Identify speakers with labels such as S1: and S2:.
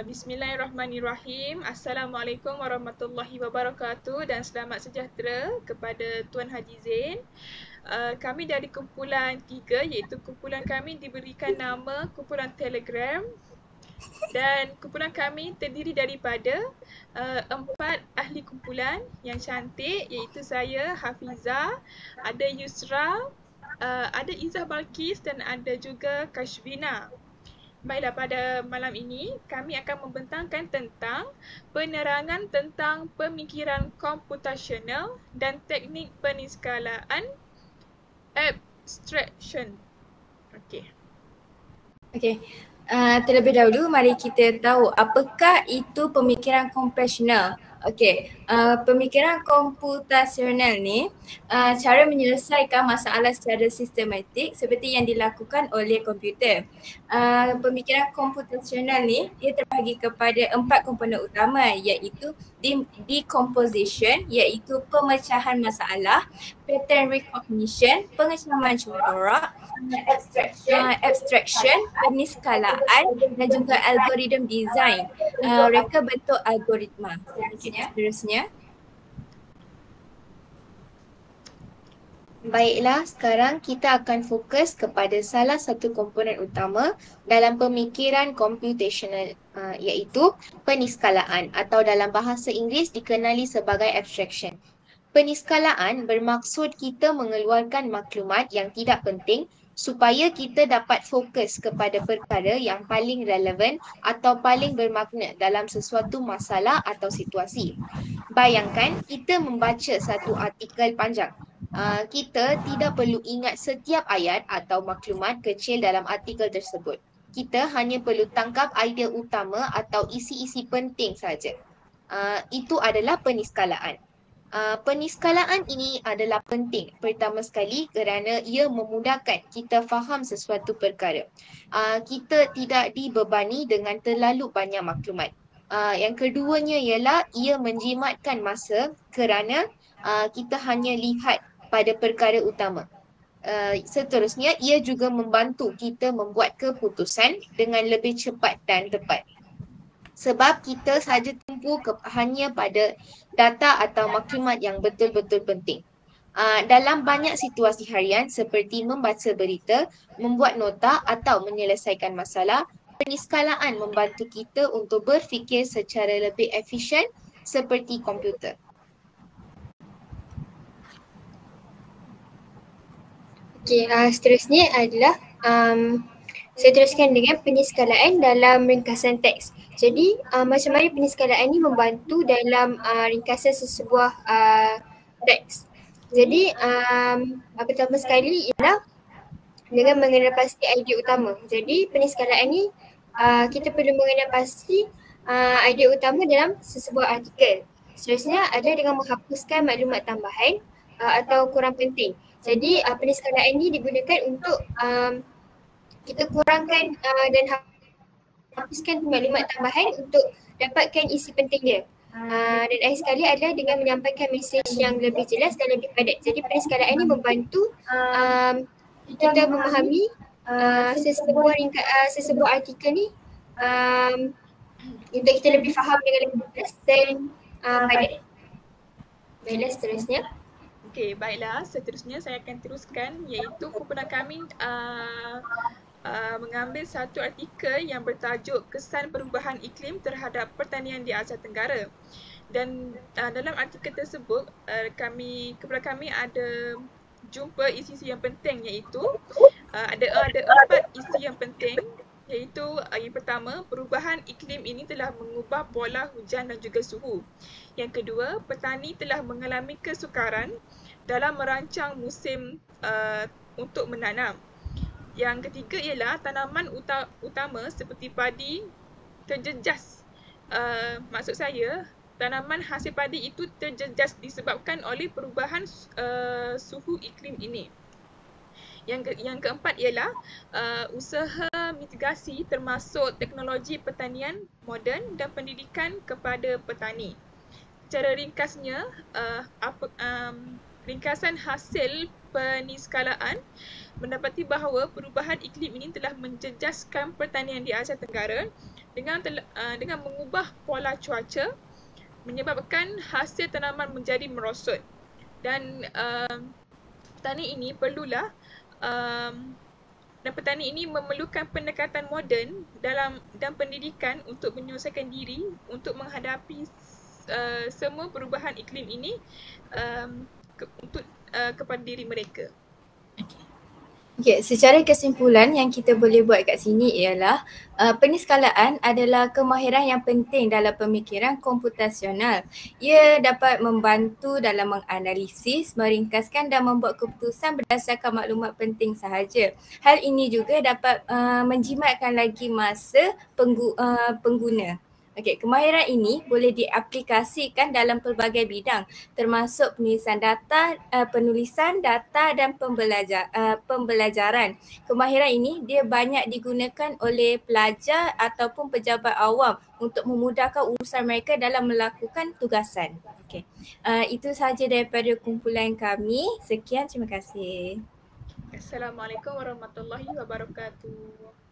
S1: Bismillahirrahmanirrahim. Assalamualaikum warahmatullahi wabarakatuh dan selamat sejahtera kepada Tuan Haji Zain. Kami dari kumpulan 3 iaitu kumpulan kami diberikan nama kumpulan Telegram dan kumpulan kami terdiri daripada 4 ahli kumpulan yang cantik iaitu saya, Hafizah, ada Yusra, ada Izzah Balkis dan ada juga Kashvina. Baiklah, pada malam ini kami akan membentangkan tentang penerangan tentang pemikiran komputasional dan teknik peniskalaan abstraction. Okey.
S2: Terlebih dahulu mari kita tahu apakah itu pemikiran komputasional. Pemikiran komputasional ni cara menyelesaikan masalah secara sistematik seperti yang dilakukan oleh komputer. Pemikiran komputasional ni dia terbahagi kepada 4 komponen utama iaitu decomposition iaitu pemecahan masalah, pattern recognition, pengecaman corak, abstraction, peniskalaan dan juga algoritma design. Reka bentuk algoritma. Seterusnya.
S3: Baiklah, sekarang kita akan fokus kepada salah satu komponen utama dalam pemikiran computational iaitu peniskalaan atau dalam bahasa Inggeris dikenali sebagai abstraction. Peniskalaan bermaksud kita mengeluarkan maklumat yang tidak penting supaya kita dapat fokus kepada perkara yang paling relevan atau paling bermakna dalam sesuatu masalah atau situasi. Bayangkan kita membaca satu artikel panjang. Kita tidak perlu ingat setiap ayat atau maklumat kecil dalam artikel tersebut. Kita hanya perlu tangkap idea utama atau isi-isi penting saja. Itu adalah peniskalaan. Peniskalaan ini adalah penting pertama sekali kerana ia memudahkan kita faham sesuatu perkara. Kita tidak dibebani dengan terlalu banyak maklumat. Yang keduanya ialah ia menjimatkan masa kerana kita hanya lihat pada perkara utama. Seterusnya, ia juga membantu kita membuat keputusan dengan lebih cepat dan tepat. Sebab kita sahaja tumpu hanya pada data atau maklumat yang betul-betul penting. Dalam banyak situasi harian seperti membaca berita, membuat nota atau menyelesaikan masalah, peniskalaan membantu kita untuk berfikir secara lebih efisien seperti komputer.
S2: Seterusnya adalah saya teruskan dengan peniskalaan dalam ringkasan teks. Jadi macam mana peniskalaan ini membantu dalam ringkasan sesebuah teks. Jadi pertama sekali ialah dengan mengenal pasti idea utama. Jadi peniskalaan ini kita perlu mengenal pasti idea utama dalam sesebuah artikel. Seterusnya adalah dengan menghapuskan maklumat tambahan atau kurang penting. Jadi peniskalaan ini digunakan untuk kita kurangkan dan hapuskan maklumat tambahan untuk dapatkan isi penting dia. Dan akhir sekali adalah dengan menyampaikan mesej yang lebih jelas dan lebih padat. Jadi peniskalaan ini membantu kita memahami sesebuah artikel ni untuk kita lebih faham dengan lebih jelas dan padat. Baiklah, seterusnya.
S1: Baiklah, seterusnya saya akan teruskan iaitu kumpulan kami mengambil satu artikel yang bertajuk Kesan Perubahan Iklim Terhadap Pertanian di Asia Tenggara. Dan dalam artikel tersebut kumpulan kami ada jumpa isi-isi yang penting iaitu ada 4 isi yang penting iaitu yang pertama, perubahan iklim ini telah mengubah pola hujan dan juga suhu. Yang kedua, petani telah mengalami kesukaran dalam merancang musim untuk menanam. Yang ketiga ialah tanaman utama seperti padi terjejas. Maksud saya, tanaman hasil padi itu terjejas disebabkan oleh perubahan suhu iklim ini. Yang keempat ialah usaha mitigasi termasuk teknologi pertanian moden dan pendidikan kepada petani. Secara ringkasnya, ringkasan hasil peniskalaan mendapati bahawa perubahan iklim ini telah menjejaskan pertanian di Asia Tenggara dengan mengubah pola cuaca, menyebabkan hasil tanaman menjadi merosot. Dan petani ini perlulah dan petani ini memerlukan pendekatan moden dan pendidikan untuk menyelesaikan diri untuk menghadapi semua perubahan iklim ini kepada diri mereka.
S4: Okay, secara kesimpulan yang kita boleh buat kat sini ialah peniskalaan adalah kemahiran yang penting dalam pemikiran komputasional. Ia dapat membantu dalam menganalisis, meringkaskan dan membuat keputusan berdasarkan maklumat penting sahaja. Hal ini juga dapat menjimatkan lagi masa pengguna. Okey, kemahiran ini boleh diaplikasikan dalam pelbagai bidang termasuk penulisan data dan pembelajaran. Kemahiran ini dia banyak digunakan oleh pelajar ataupun pejabat awam untuk memudahkan urusan mereka dalam melakukan tugasan. Okey. Itu sahaja daripada kumpulan kami. Sekian, terima kasih.
S1: Assalamualaikum warahmatullahi wabarakatuh.